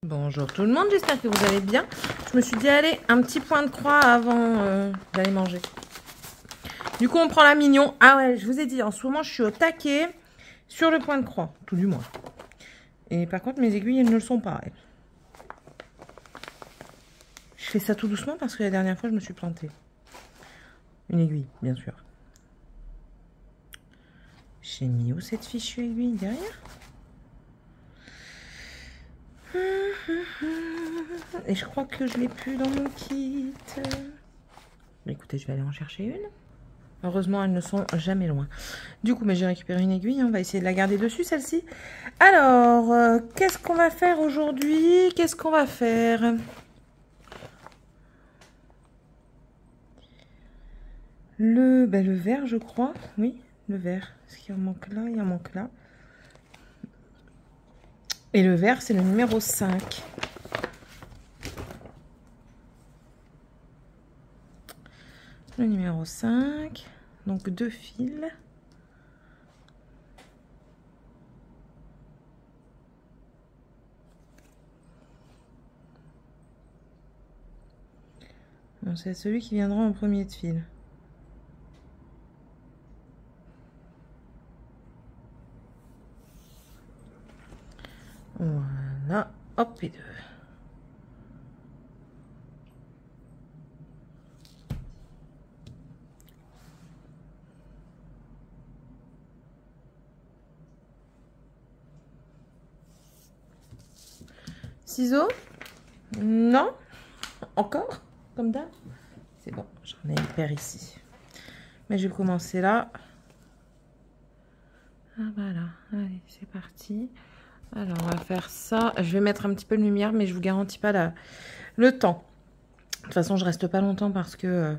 Bonjour tout le monde, j'espère que vous allez bien. Je me suis dit, allez, un petit point de croix avant d'aller manger. Du coup, on prend la mignon. Ah ouais, je vous ai dit, en ce moment, je suis au taquet sur le point de croix, tout du moins. Et par contre, mes aiguilles, elles ne le sont pas. Elles. Je fais ça tout doucement parce que la dernière fois, je me suis plantée. Une aiguille, bien sûr. J'ai mis où cette fichue aiguille derrière? Et je crois que je l'ai plus dans mon kit. Écoutez, je vais aller en chercher une. Heureusement, elles ne sont jamais loin. Du coup, mais j'ai récupéré une aiguille. On va essayer de la garder dessus, celle-ci. Alors, qu'est-ce qu'on va faire aujourd'hui? Qu'est-ce qu'on va faire? Le vert, je crois. Oui, le vert. Est-ce qu'il en manque là? Il en manque là. Et le vert, c'est le numéro 5. Le numéro 5. Donc 2 fils. C'est celui qui viendra en premier de fil. Voilà. Hop et 2. Ciseaux? Non? Encore? Comme d'hab? C'est bon, j'en ai une paire ici. Mais je vais commencer là. Ah voilà, allez, c'est parti. Alors, on va faire ça. Je vais mettre un petit peu de lumière, mais je vous garantis pas le temps. De toute façon, je reste pas longtemps parce que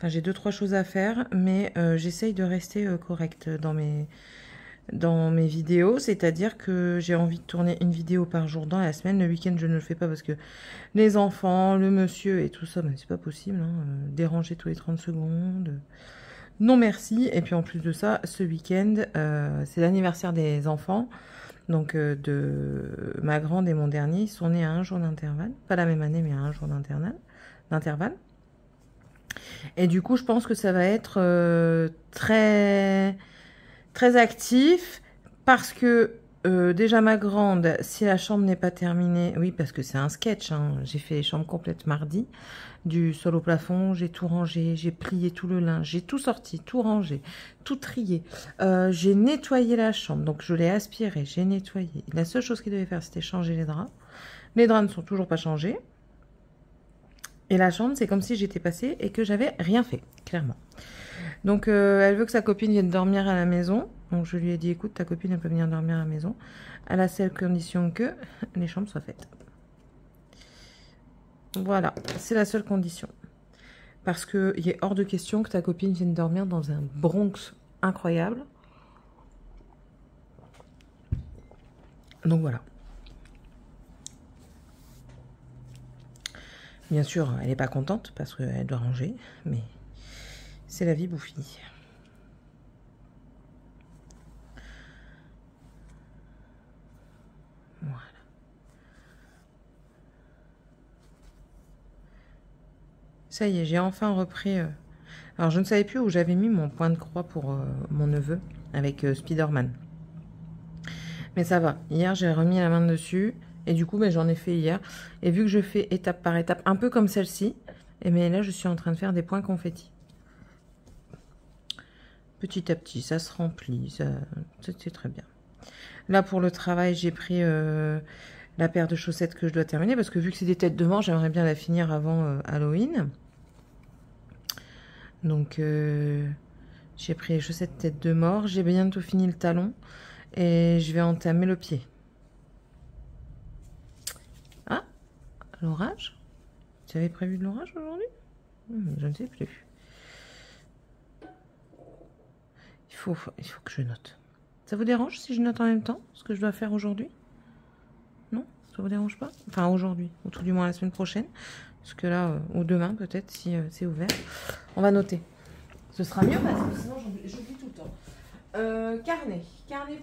j'ai 2-3 choses à faire, mais j'essaye de rester correcte dans mes vidéos, c'est-à-dire que j'ai envie de tourner une vidéo par jour dans la semaine. Le week-end, je ne le fais pas parce que les enfants, le monsieur et tout ça, ben, c'est pas possible. Hein, déranger tous les 30 secondes. Non, merci. Et puis en plus de ça, ce week-end, c'est l'anniversaire des enfants. Donc de ma grande et mon dernier, ils sont nés à un jour d'intervalle. Pas la même année, mais à un jour d'intervalle. Et du coup, je pense que ça va être très actif parce que déjà ma grande, si la chambre n'est pas terminée, oui parce que c'est un sketch, hein, j'ai fait les chambres complètes mardi, du sol au plafond, j'ai tout rangé, j'ai plié tout le linge, j'ai tout sorti, tout rangé, tout trié, j'ai nettoyé la chambre, donc je l'ai aspiré, j'ai nettoyé. La seule chose qu'il devait faire c'était changer les draps ne sont toujours pas changés. Et la chambre, c'est comme si j'étais passée et que j'avais rien fait, clairement. Donc, elle veut que sa copine vienne dormir à la maison. Donc, je lui ai dit, écoute, ta copine, elle peut venir dormir à la maison. À la seule condition que les chambres soient faites. Voilà, c'est la seule condition. Parce qu'il est hors de question que ta copine vienne dormir dans un Bronx incroyable. Donc, voilà. Bien sûr, elle n'est pas contente parce qu'elle doit ranger, mais c'est la vie bouffie. Voilà. Ça y est, j'ai enfin repris... Alors, je ne savais plus où j'avais mis mon point de croix pour mon neveu avec Spider-Man. Mais ça va. Hier, j'ai remis la main dessus. Et du coup, j'en ai fait hier. Et vu que je fais étape par étape, un peu comme celle-ci, et mais là, je suis en train de faire des points confettis. Petit à petit, ça se remplit. C'est très bien. Là, pour le travail, j'ai pris la paire de chaussettes que je dois terminer. Parce que vu que c'est des têtes de mort, j'aimerais bien la finir avant Halloween. Donc, j'ai pris les chaussettes tête de mort. J'ai bientôt fini le talon. Et je vais entamer le pied. Ah, l'orage? Tu avais prévu de l'orage aujourd'hui? Je ne sais plus. Il faut que je note. Ça vous dérange si je note en même temps ce que je dois faire aujourd'hui? Non? Ça vous dérange pas? Enfin, aujourd'hui, ou tout du moins la semaine prochaine. Parce que là, ou demain peut-être, si c'est ouvert. On va noter. Ce sera mieux parce que sinon j'oublie tout le temps. Carnet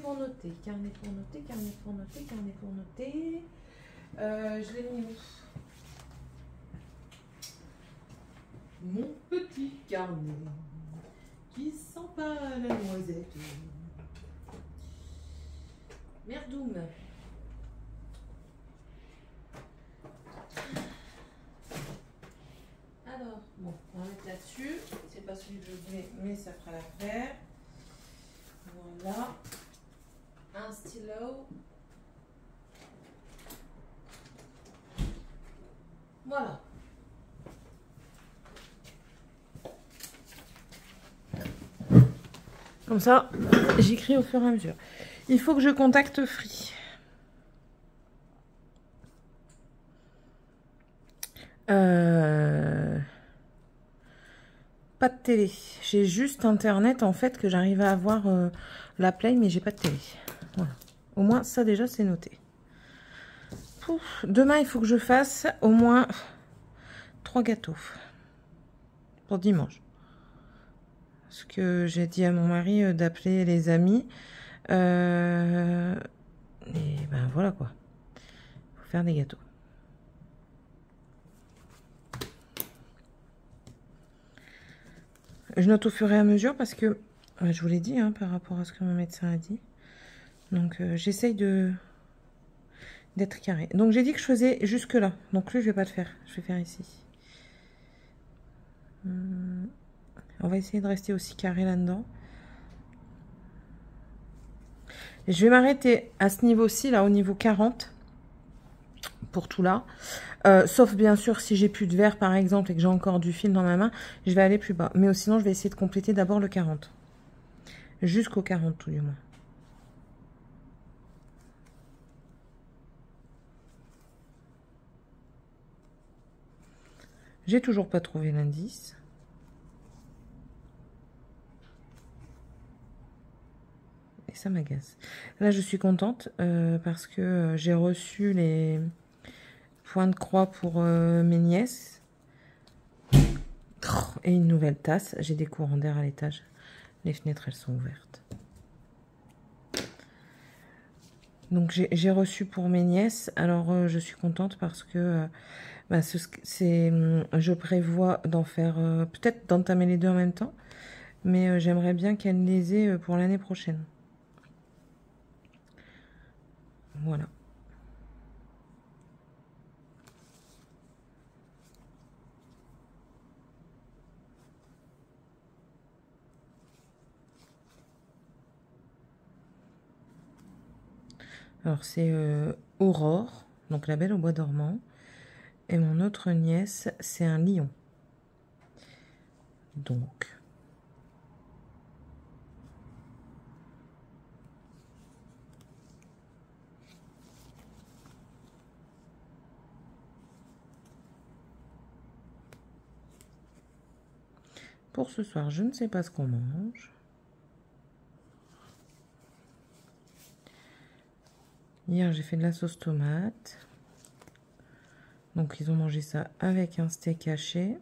pour noter, carnet pour noter, carnet pour noter, carnet pour noter. Je l'ai mis où? Mon petit carnet qui sent pas la noisette. Merdoum. Alors, bon, on va mettre là-dessus. C'est pas celui que je voulais, mais ça fera l'affaire. Voilà. Un stylo. Voilà. Comme ça, j'écris au fur et à mesure. Il faut que je contacte Free. Pas de télé. J'ai juste internet en fait que j'arrive à avoir la play, mais j'ai pas de télé. Voilà. Au moins ça déjà c'est noté. Pouf. Demain il faut que je fasse au moins 3 gâteaux pour dimanche. Parce que j'ai dit à mon mari d'appeler les amis. Et ben voilà quoi. Il faut faire des gâteaux. Je note au fur et à mesure parce que, je vous l'ai dit, hein, par rapport à ce que mon médecin a dit. Donc, j'essaye d'être carré. Donc, j'ai dit que je faisais jusque là. Donc, lui, je vais pas le faire. Je vais faire ici. On va essayer de rester aussi carré là-dedans. Je vais m'arrêter à ce niveau-ci, là, au niveau 40. Pour tout là. Sauf bien sûr si j'ai plus de verre par exemple et que j'ai encore du fil dans ma main, je vais aller plus bas. Mais sinon je vais essayer de compléter d'abord le 40. Jusqu'au 40 tout du moins. J'ai toujours pas trouvé l'indice. Et ça m'agace. Là je suis contente parce que j'ai reçu les points de croix pour mes nièces. Et une nouvelle tasse. J'ai des courants d'air à l'étage. Les fenêtres, elles sont ouvertes. Donc, j'ai reçu pour mes nièces. Alors, je suis contente parce que je prévois d'en faire... peut-être d'entamer les deux en même temps. Mais j'aimerais bien qu'elles les aient pour l'année prochaine. Voilà. Alors, c'est Aurore, donc la Belle au bois dormant. Et mon autre nièce, c'est un lion. Donc... Pour ce soir, je ne sais pas ce qu'on mange. Hier, j'ai fait de la sauce tomate. Donc, ils ont mangé ça avec un steak haché.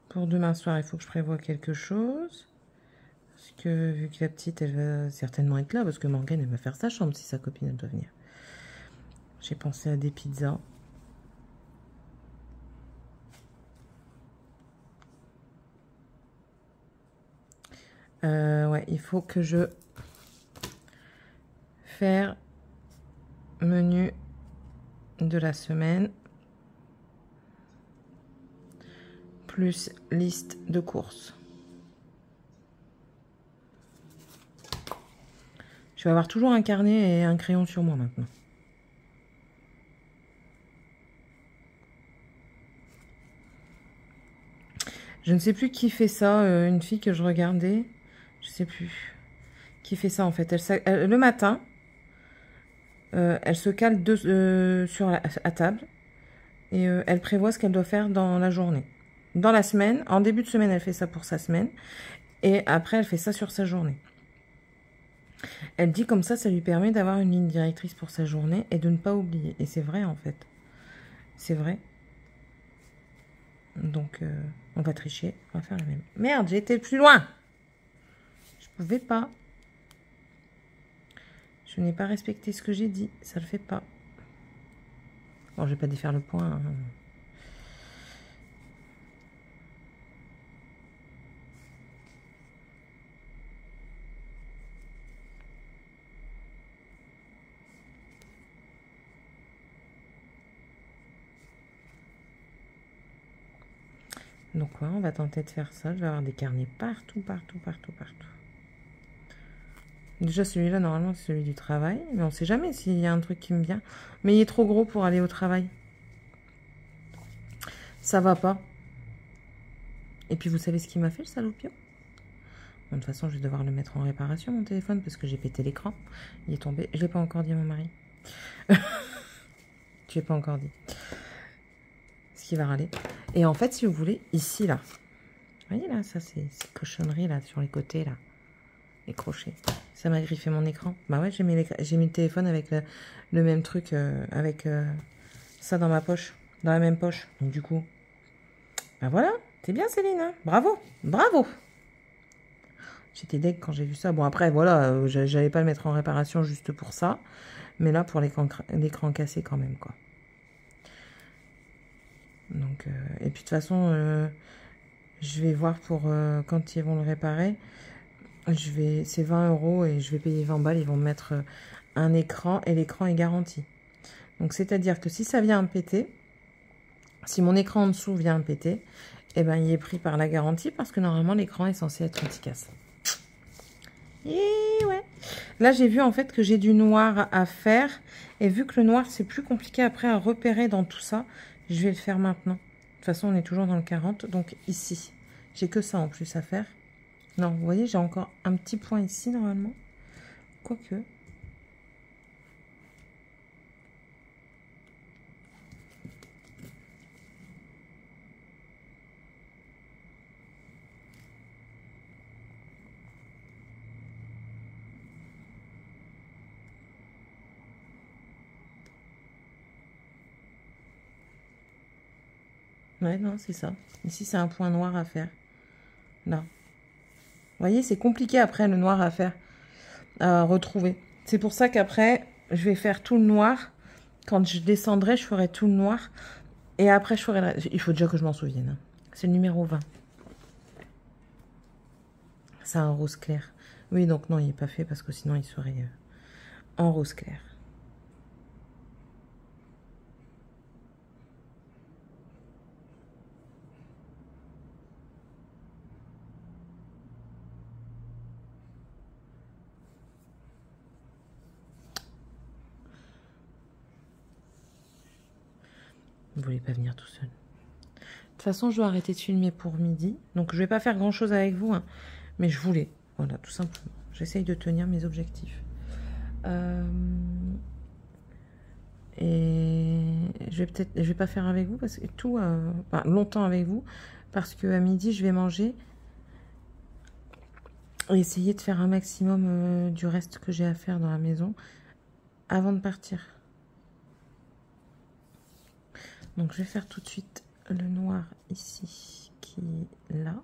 Pour demain soir, il faut que je prévoie quelque chose. Parce que, vu que la petite, elle va certainement être là, parce que Morgane, elle va faire sa chambre si sa copine, elle doit venir. J'ai pensé à des pizzas. Ouais, il faut que je fasse menu de la semaine. Plus liste de courses. Je vais avoir toujours un carnet et un crayon sur moi maintenant. Je ne sais plus qui fait ça, une fille que je regardais. Je sais plus qui fait ça en fait. Le matin, elle se cale à table et elle prévoit ce qu'elle doit faire dans la journée. Dans la semaine, en début de semaine, elle fait ça pour sa semaine et après, elle fait ça sur sa journée. Elle dit comme ça lui permet d'avoir une ligne directrice pour sa journée et de ne pas oublier. Et c'est vrai en fait. C'est vrai. Donc, on va tricher. On va faire la même. Merde, j'ai été plus loin. Je pouvais pas. Je Je n'ai pas respecté ce que j'ai dit. Ça le fait pas. Bon, je vais pas défaire le point. Hein. Donc ouais, on va tenter de faire ça. Je vais avoir des carnets partout, partout, partout, partout. Déjà celui-là, normalement, c'est celui du travail. Mais on sait jamais s'il y a un truc qui me vient. Mais il est trop gros pour aller au travail. Ça va pas. Et puis vous savez ce qu'il m'a fait, le salopio? Bon, de toute façon, je vais devoir le mettre en réparation, mon téléphone, parce que j'ai pété l'écran. Il est tombé. Je l'ai pas encore dit à mon mari. Je l'ai pas encore dit. Ce qui va râler. Et en fait, si vous voulez, ici, là. Vous voyez, là, ça, c'est ces cochonneries, là, sur les côtés, là. Les crochets. Ça m'a griffé mon écran. Bah ouais, j'ai mis le téléphone avec le même truc, avec ça dans ma poche. Dans la même poche. Donc, du coup, bah voilà. T'es bien, Céline, hein. Bravo. Bravo. J'étais deg quand j'ai vu ça. Bon, après, voilà, j'allais pas le mettre en réparation juste pour ça. Mais là, pour l'écran cassé quand même, quoi. Donc, et puis de toute façon, je vais voir pour quand ils vont le réparer. C'est 20 € et je vais payer 20 balles. Ils vont me mettre un écran et l'écran est garanti. Donc, c'est-à-dire que si ça vient à péter, si mon écran en dessous vient à péter, eh ben, il est pris par la garantie parce que normalement, l'écran est censé être anti-casse. Et ouais. Là, j'ai vu en fait que j'ai du noir à faire. Et vu que le noir, c'est plus compliqué après à repérer dans tout ça, je vais le faire maintenant. De toute façon, on est toujours dans le 40. Donc ici, j'ai que ça en plus à faire. Non, vous voyez, j'ai encore un petit point ici normalement. Quoique. Ouais, non, c'est ça. Ici, c'est un point noir à faire. Là. Vous voyez, c'est compliqué après le noir à faire, à retrouver. C'est pour ça qu'après, je vais faire tout le noir. Quand je descendrai, je ferai tout le noir. Et après, je ferai... Il faut déjà que je m'en souvienne. Hein. C'est le numéro 20. C'est un rose clair. Oui, donc non, il n'est pas fait parce que sinon, il serait en rose clair. Vous ne voulez pas venir tout seul. De toute façon, je dois arrêter de filmer pour midi. Donc, je ne vais pas faire grand-chose avec vous. Hein, mais je voulais. Voilà, tout simplement. J'essaye de tenir mes objectifs. Et je vais pas faire avec vous parce que tout, enfin, longtemps avec vous, parce que à midi, je vais manger et essayer de faire un maximum du reste que j'ai à faire dans la maison avant de partir. Donc, je vais faire tout de suite le noir ici, qui est là.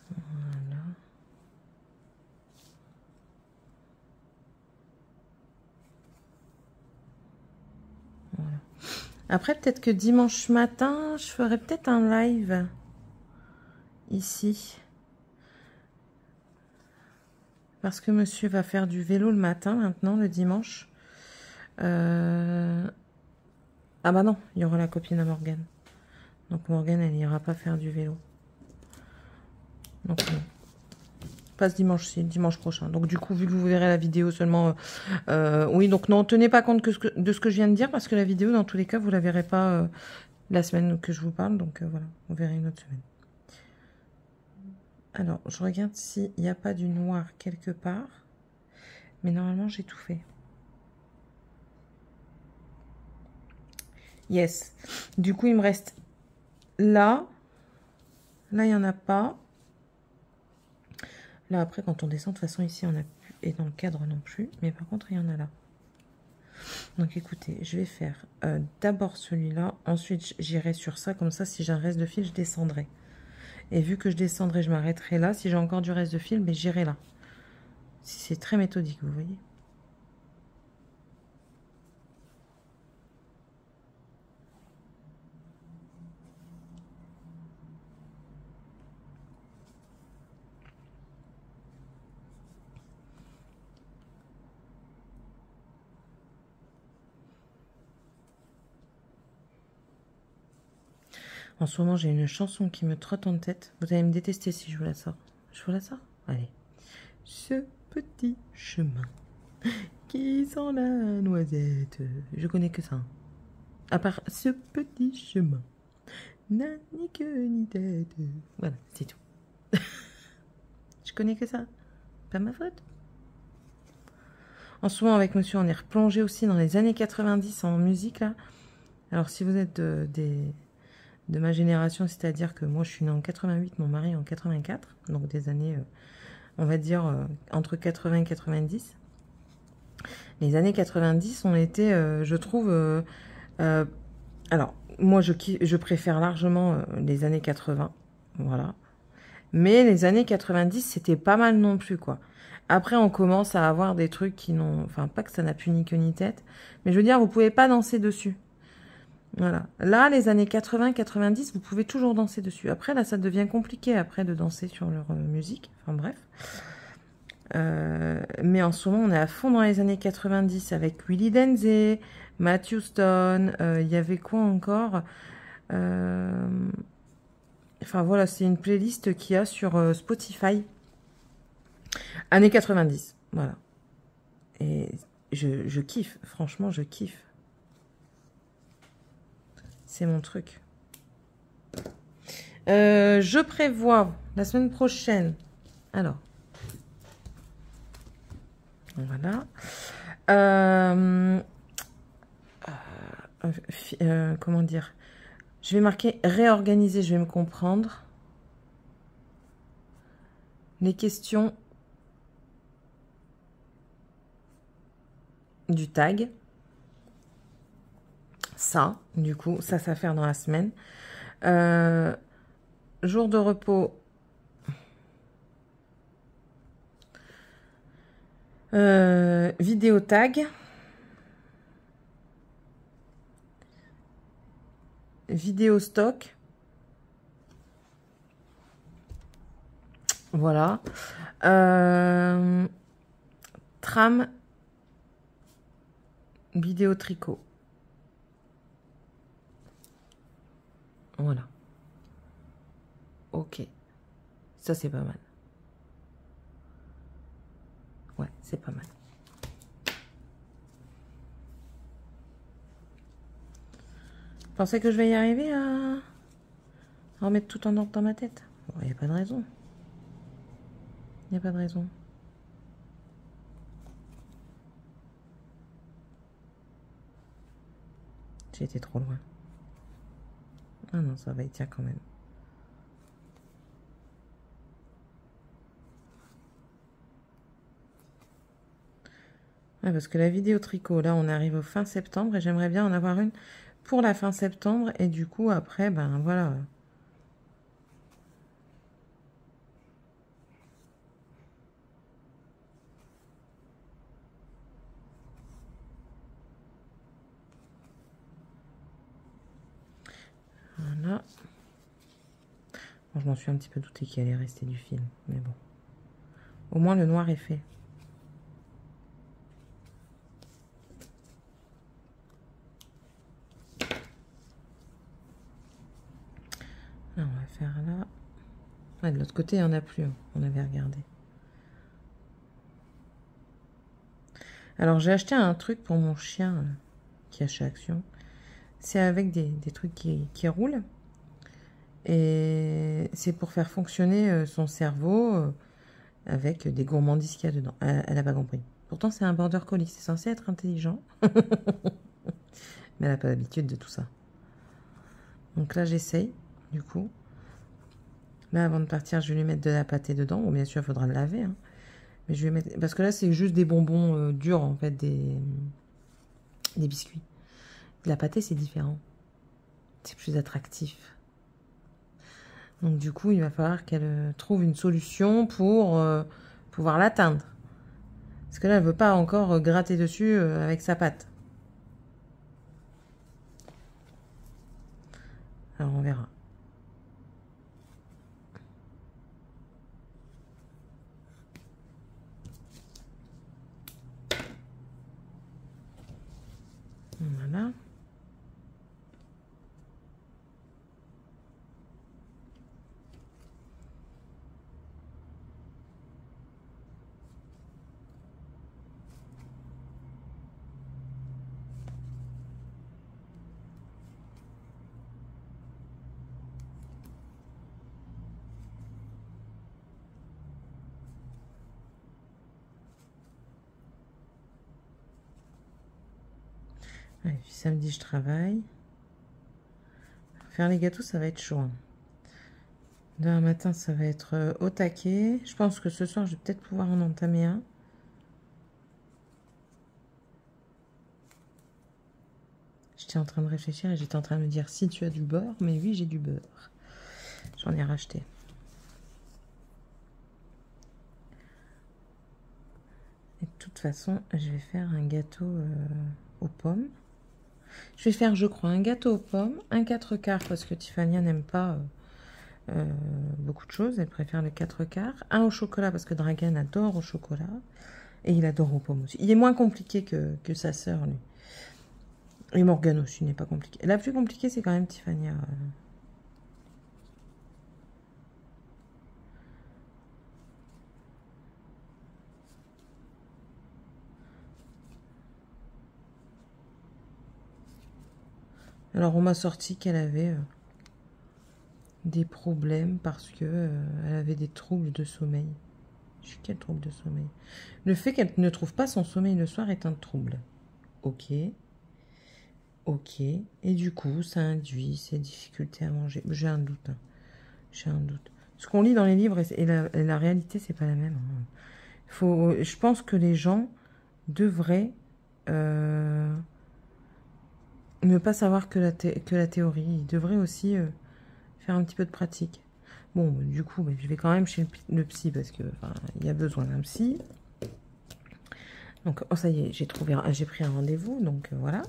Voilà. Voilà. Après, peut-être que dimanche matin, je ferai peut-être un live ici. Parce que monsieur va faire du vélo le matin, maintenant, le dimanche. Ah bah non, il y aura la copine à Morgane. Donc Morgane, elle n'ira pas faire du vélo. Donc non. Pas ce dimanche, c'est dimanche prochain. Donc du coup, vu que vous verrez la vidéo seulement... oui, donc non, tenez pas compte de ce que je viens de dire, parce que la vidéo, dans tous les cas, vous la verrez pas la semaine que je vous parle. Donc voilà, vous verrez une autre semaine. Alors, je regarde s'il n'y a pas du noir quelque part. Mais normalement, j'ai tout fait. Yes. Du coup, il me reste là. Là, il n'y en a pas. Là, après, quand on descend, de toute façon, ici, on n'a plus. Et dans le cadre non plus. Mais par contre, il y en a là. Donc, écoutez, je vais faire d'abord celui-là. Ensuite, j'irai sur ça. Comme ça, si j'ai un reste de fil, je descendrai. Et vu que je descendrai, je m'arrêterai là. Si j'ai encore du reste de fil, mais j'irai là. Si c'est très méthodique, vous voyez. En ce moment, j'ai une chanson qui me trotte en tête. Vous allez me détester si je vous la sors. Je vous la sors? Allez. Ce petit chemin qui sent la noisette. Je connais que ça. À part ce petit chemin n'a ni queue ni tête. Voilà, c'est tout. Je connais que ça. Pas ma faute. En ce moment, avec monsieur, on est replongé aussi dans les années 90 en musique, là. Alors, si vous êtes de ma génération, c'est-à-dire que moi, je suis née en 88, mon mari en 84, donc des années, on va dire, entre 80 et 90. Les années 90 ont été, je trouve... alors, moi, je préfère largement les années 80, voilà. Mais les années 90, c'était pas mal non plus, quoi. Après, on commence à avoir des trucs qui n'ont... Enfin, pas que ça n'a plus ni queue ni tête, mais je veux dire, vous pouvez pas danser dessus. Voilà. Là, les années 80-90, vous pouvez toujours danser dessus. Après, là, ça devient compliqué après de danser sur leur musique. Enfin, bref. Mais en ce moment, on est à fond dans les années 90 avec Willy Denzé, Matthew Stone. Il y avait quoi encore? Enfin, voilà, c'est une playlist qu'il y a sur Spotify. Années 90. Voilà. Et je kiffe. Franchement, je kiffe. C'est mon truc. Je prévois la semaine prochaine. Alors. Voilà. Comment dire? Je vais marquer réorganiser, je vais me comprendre. Les questions du tag. Ça, du coup, ça va faire dans la semaine. Jour de repos. Vidéo tag. Vidéo stock. Voilà. Trame. Vidéo tricot. Voilà. Ok. Ça, c'est pas mal. Ouais, c'est pas mal. Vous pensez que je vais y arriver à remettre tout en ordre dans ma tête? Il n'y a pas de raison. Il n'y a pas de raison. J'ai été trop loin. Ah non, ça va y tient quand même. Ouais, parce que la vidéo tricot, là, on arrive au fin septembre et j'aimerais bien en avoir une pour la fin septembre. Et du coup, après, ben voilà. Voilà. Bon, je m'en suis un petit peu douté qu'il allait rester du fil, mais bon. Au moins, le noir est fait. Là, on va faire là. Ouais, de l'autre côté, il n'y en a plus. On avait regardé. Alors, j'ai acheté un truc pour mon chien qui a chez Action. C'est avec des trucs qui roulent. Et c'est pour faire fonctionner son cerveau avec des gourmandises qu'il y a dedans. Elle n'a pas compris. Pourtant, c'est un border collie. C'est censé être intelligent. Mais elle n'a pas l'habitude de tout ça. Donc là, j'essaye, du coup. Là, avant de partir, je vais lui mettre de la pâtée dedans. Bon, bien sûr, il faudra le laver. Hein. Mais je vais mettre... Parce que là, c'est juste des bonbons durs, en fait, des biscuits. De la pâtée, c'est différent. C'est plus attractif. Donc du coup, il va falloir qu'elle trouve une solution pour pouvoir l'atteindre. Parce que là, elle ne veut pas encore gratter dessus avec sa patte. Alors on verra. Voilà. Ouais, puis samedi, je travaille. Faire les gâteaux, ça va être chaud. Hein. Demain matin, ça va être au taquet. Je pense que ce soir, je vais peut-être pouvoir en entamer un. J'étais en train de réfléchir et j'étais en train de me dire si tu as du beurre. Mais oui, j'ai du beurre. J'en ai racheté. Et de toute façon, je vais faire un gâteau aux pommes. Je vais faire, je crois, un gâteau aux pommes, un 4/4 parce que Tiffany n'aime pas beaucoup de choses. Elle préfère le 4/4. Un au chocolat parce que Dragan adore au chocolat. Et il adore aux pommes aussi. Il est moins compliqué que sa sœur, lui. Et Morgane aussi n'est pas compliqué. La plus compliquée, c'est quand même Tiffany. Alors, on m'a sorti qu'elle avait des problèmes parce que elle avait des troubles de sommeil. Je suis quel trouble de sommeil? Le fait qu'elle ne trouve pas son sommeil le soir est un trouble. Ok. Ok. Et du coup, ça induit ces difficultés à manger. J'ai un doute. Hein. J'ai un doute. Ce qu'on lit dans les livres et la réalité, c'est pas la même. Hein. Je pense que les gens devraient ne pas savoir que la théorie. Ils devraient aussi faire un petit peu de pratique. Bon, du coup, je vais quand même chez le psy parce que il y a besoin d'un psy. Donc, oh, ça y est, j'ai pris un rendez-vous, donc voilà.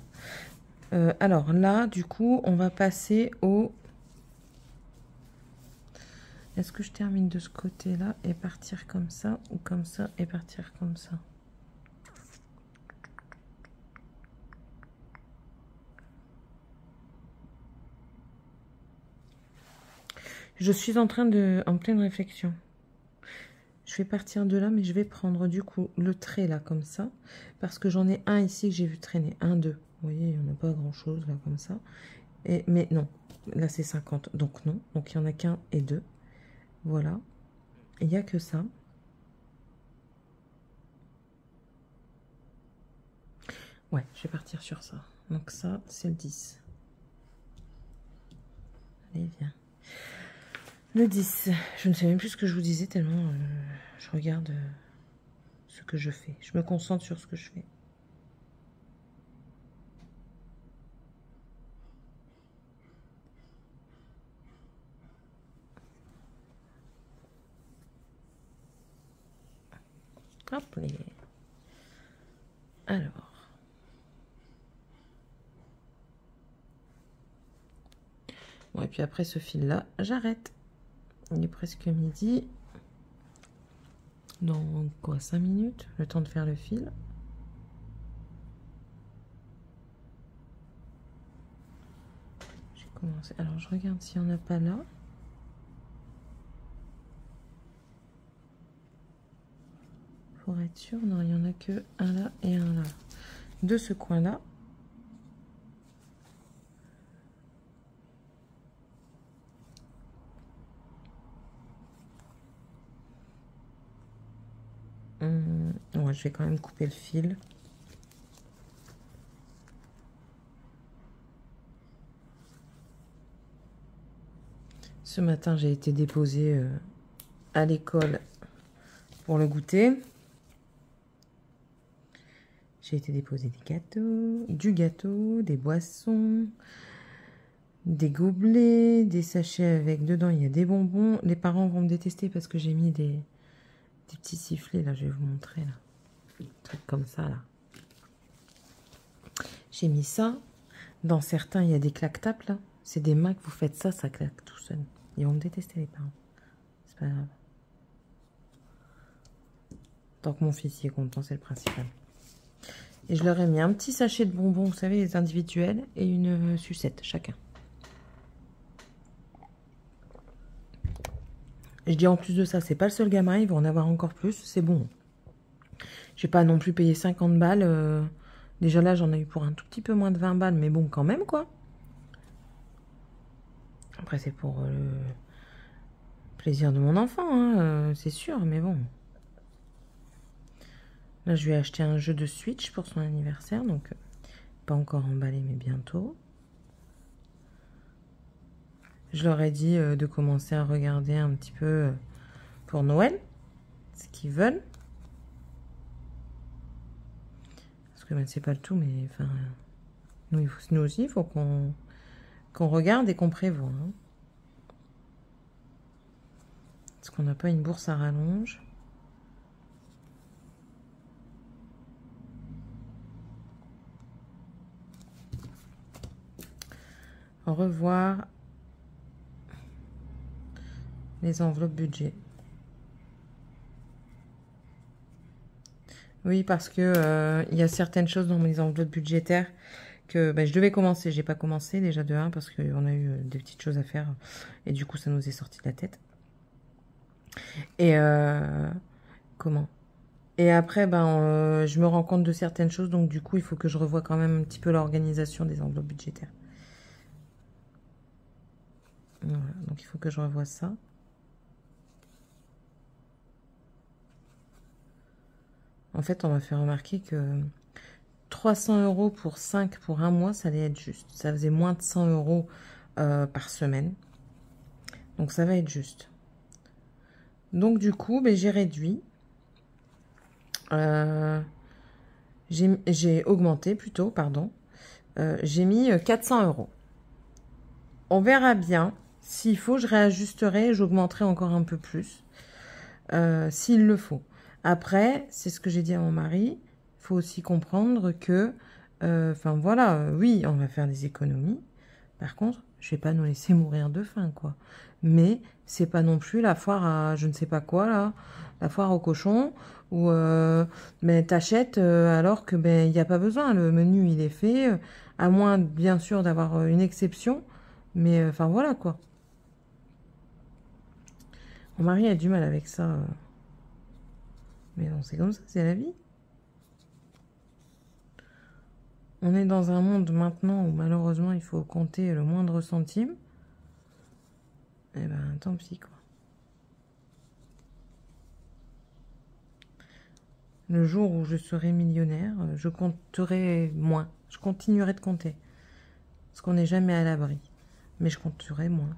Alors là, du coup, on va passer au... Est-ce que je termine de ce côté-là et partir comme ça, ou comme ça et partir comme ça? Je suis en pleine réflexion. Je vais partir de là, mais je vais prendre du coup le trait là, comme ça. Parce que j'en ai un ici que j'ai vu traîner. Un, deux. Vous voyez, il n'y en a pas grand-chose là, comme ça. Mais non, là c'est 50. Donc non. Donc il n'y en a qu'un et deux. Voilà. Il n'y a que ça. Ouais, je vais partir sur ça. Donc ça, c'est le 10. Allez, viens. Le 10. Je ne sais même plus ce que je vous disais tellement je regarde ce que je fais. Je me concentre sur ce que je fais. Hop, les... Alors. Bon, et puis après ce fil-là, j'arrête. Il est presque midi. Dans quoi, 5 minutes? Le temps de faire le fil. J'ai commencé. Alors, je regarde s'il n'y en a pas là. Pour être sûr, non, il n'y en a que un là et un là. De ce coin-là. Ouais, je vais quand même couper le fil. Ce matin, j'ai été déposée à l'école pour le goûter. J'ai été déposer du gâteau, des boissons, des gobelets, des sachets avec dedans, il y a des bonbons. Les parents vont me détester parce que j'ai mis des petits sifflets, là, je vais vous montrer, là. Des trucs comme ça, là. J'ai mis ça. Dans certains, il y a des claque-tapes, là. C'est des mains que vous faites ça, ça claque tout seul. Ils vont me détester, les parents. C'est pas grave. Tant que mon fils y est content, c'est le principal. Et je leur ai mis un petit sachet de bonbons, vous savez, les individuels, et une sucette, chacun. Je dis en plus de ça, c'est pas le seul gamin, il va en avoir encore plus, c'est bon. J'ai pas non plus payé 50 balles. Déjà là, j'en ai eu pour un tout petit peu moins de 20 balles, mais bon, quand même, quoi. Après, c'est pour le plaisir de mon enfant, hein, c'est sûr, mais bon. Là, je lui ai acheté un jeu de Switch pour son anniversaire, donc pas encore emballé, mais bientôt. Je leur ai dit de commencer à regarder un petit peu pour Noël, ce qu'ils veulent. Parce que ben, c'est pas le tout, mais enfin, nous aussi, il faut qu'on regarde et qu'on prévoit. Hein. Parce qu'on n'a pas une bourse à rallonge. Au revoir les enveloppes budget. Oui, parce que il y a certaines choses dans mes enveloppes budgétaires que ben, je devais commencer. J'ai pas commencé déjà de 1 parce qu'on a eu des petites choses à faire et du coup ça nous est sorti de la tête. Et comment? Et après, ben, je me rends compte de certaines choses, donc du coup, il faut que je revoie quand même un petit peu l'organisation des enveloppes budgétaires. Voilà, donc il faut que je revoie ça. En fait, on m'a fait remarquer que 300 € pour 5 pour un mois, ça allait être juste. Ça faisait moins de 100 € par semaine. Donc ça va être juste. Donc du coup, ben, j'ai réduit. J'ai augmenté plutôt, pardon. J'ai mis 400 €. On verra bien. S'il faut, je réajusterai, j'augmenterai encore un peu plus. S'il le faut. Après, c'est ce que j'ai dit à mon mari, il faut aussi comprendre que, enfin voilà, oui, on va faire des économies. Par contre, je vais pas nous laisser mourir de faim, quoi. Mais c'est pas non plus la foire à je ne sais pas quoi, là, la foire au cochon, où ben, t'achètes alors que ben il n'y a pas besoin. Le menu, il est fait, à moins, bien sûr, d'avoir une exception. Mais enfin, voilà, quoi. Mon mari a du mal avec ça. Mais non, c'est comme ça, c'est la vie. On est dans un monde maintenant où malheureusement il faut compter le moindre centime. Eh ben, tant pis, quoi. Le jour où je serai millionnaire, je compterai moins. Je continuerai de compter. Parce qu'on n'est jamais à l'abri. Mais je compterai moins.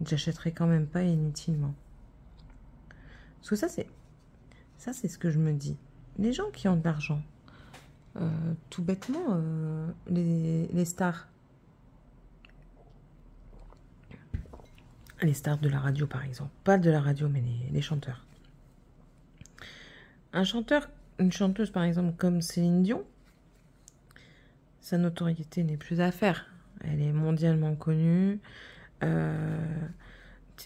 J'achèterai quand même pas inutilement. Parce que ça, c'est ce que je me dis. Les gens qui ont de l'argent, tout bêtement, les stars. Les stars de la radio, par exemple. Pas de la radio, mais les chanteurs. Un chanteur, une chanteuse, par exemple, comme Céline Dion, sa notoriété n'est plus à faire. Elle est mondialement connue.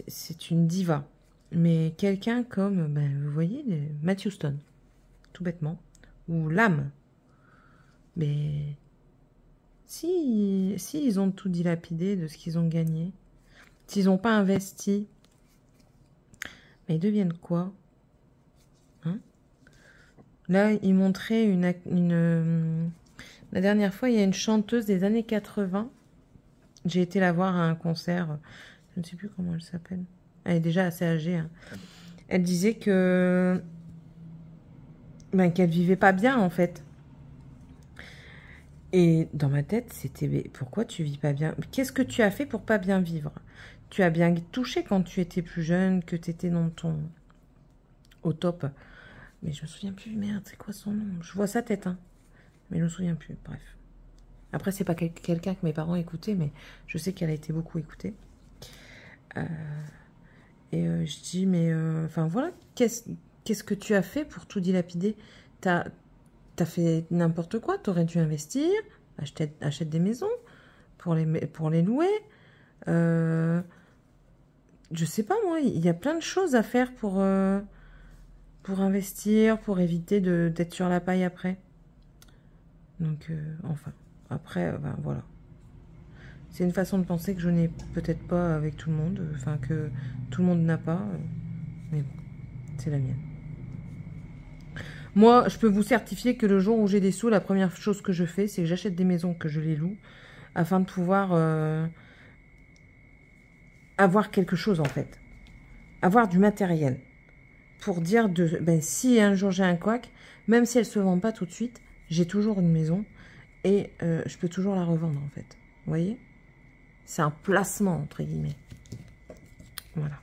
C'est une diva. Mais quelqu'un comme, ben, vous voyez, Matthew Stone, tout bêtement, ou L'Âme. Mais si ils ont tout dilapidé de ce qu'ils ont gagné, s'ils n'ont pas investi, mais ils deviennent quoi, hein? Là, ils montraient la dernière fois, il y a une chanteuse des années 80. J'ai été la voir à un concert. Je ne sais plus comment elle s'appelle. Elle est déjà assez âgée. Hein. Elle disait que ben, qu'elle vivait pas bien, en fait. Et dans ma tête, c'était pourquoi tu vis pas bien? Qu'est-ce que tu as fait pour pas bien vivre? Tu as bien touché quand tu étais plus jeune, que tu étais dans ton au top. Mais je me souviens plus, merde, c'est quoi son nom? Je vois sa tête, hein. Mais je me souviens plus, bref. Après, c'est pas quelqu'un que mes parents écoutaient, mais je sais qu'elle a été beaucoup écoutée. Je dis, mais enfin voilà, qu'est-ce que tu as fait pour tout dilapider? T'as fait n'importe quoi, t'aurais dû investir, achète des maisons pour les louer. Je sais pas moi, il y a plein de choses à faire pour investir, pour éviter d'être sur la paille après. Donc, enfin, après, ben, voilà. C'est une façon de penser que je n'ai peut-être pas avec tout le monde, enfin que tout le monde n'a pas, mais bon, c'est la mienne. Moi, je peux vous certifier que le jour où j'ai des sous, la première chose que je fais, c'est que j'achète des maisons, que je les loue, afin de pouvoir avoir quelque chose en fait. Avoir du matériel. Pour dire, ben, si un jour j'ai un couac, même si elle ne se vend pas tout de suite, j'ai toujours une maison et je peux toujours la revendre en fait. Vous voyez? C'est un placement, entre guillemets. Voilà.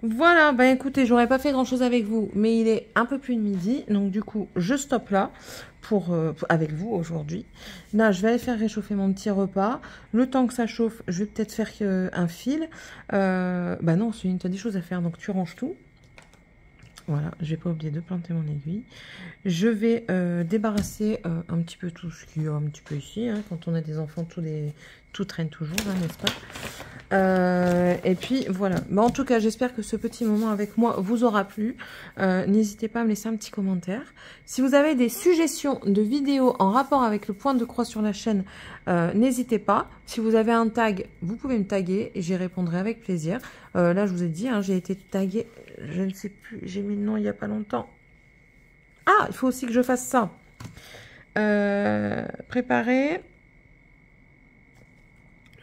Voilà, ben écoutez, j'aurais pas fait grand chose avec vous, mais il est un peu plus de midi, donc du coup, je stoppe là avec vous aujourd'hui. Là, je vais aller faire réchauffer mon petit repas. Le temps que ça chauffe, je vais peut-être faire un fil. Bah non, Céline, tu as des choses à faire, donc tu ranges tout. Voilà, je vais pas oublier de planter mon aiguille. Je vais débarrasser un petit peu tout ce qu'il y a un petit peu ici. Hein, quand on a des enfants, tout traîne toujours, hein, n'est-ce pas? Et puis voilà. Mais en tout cas, j'espère que ce petit moment avec moi vous aura plu. N'hésitez pas à me laisser un petit commentaire. Si vous avez des suggestions de vidéos en rapport avec le point de croix sur la chaîne, n'hésitez pas. Si vous avez un tag, vous pouvez me taguer et j'y répondrai avec plaisir. Là, je vous ai dit, hein, j'ai été taguée, je ne sais plus, j'ai mis le nom il n'y a pas longtemps. Ah, il faut aussi que je fasse ça. Préparer.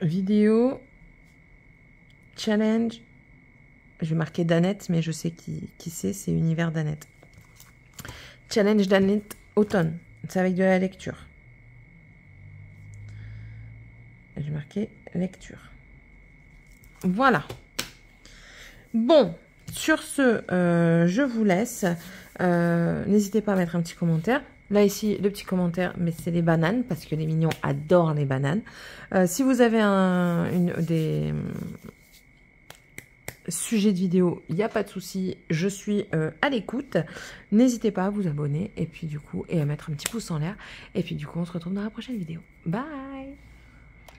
Vidéo. Challenge. Je vais marquer Danette, mais je sais qui c'est Univers Danette. Challenge Danette automne. C'est avec de la lecture. Je vais marquer lecture. Voilà. Bon, sur ce, je vous laisse. N'hésitez pas à mettre un petit commentaire. Là, ici, le petit commentaire, mais c'est les bananes, parce que les mignons adorent les bananes. Si vous avez des sujets de vidéo, il n'y a pas de souci. Je suis à l'écoute. N'hésitez pas à vous abonner, et puis du coup, et à mettre un petit pouce en l'air. Et puis du coup, on se retrouve dans la prochaine vidéo. Bye!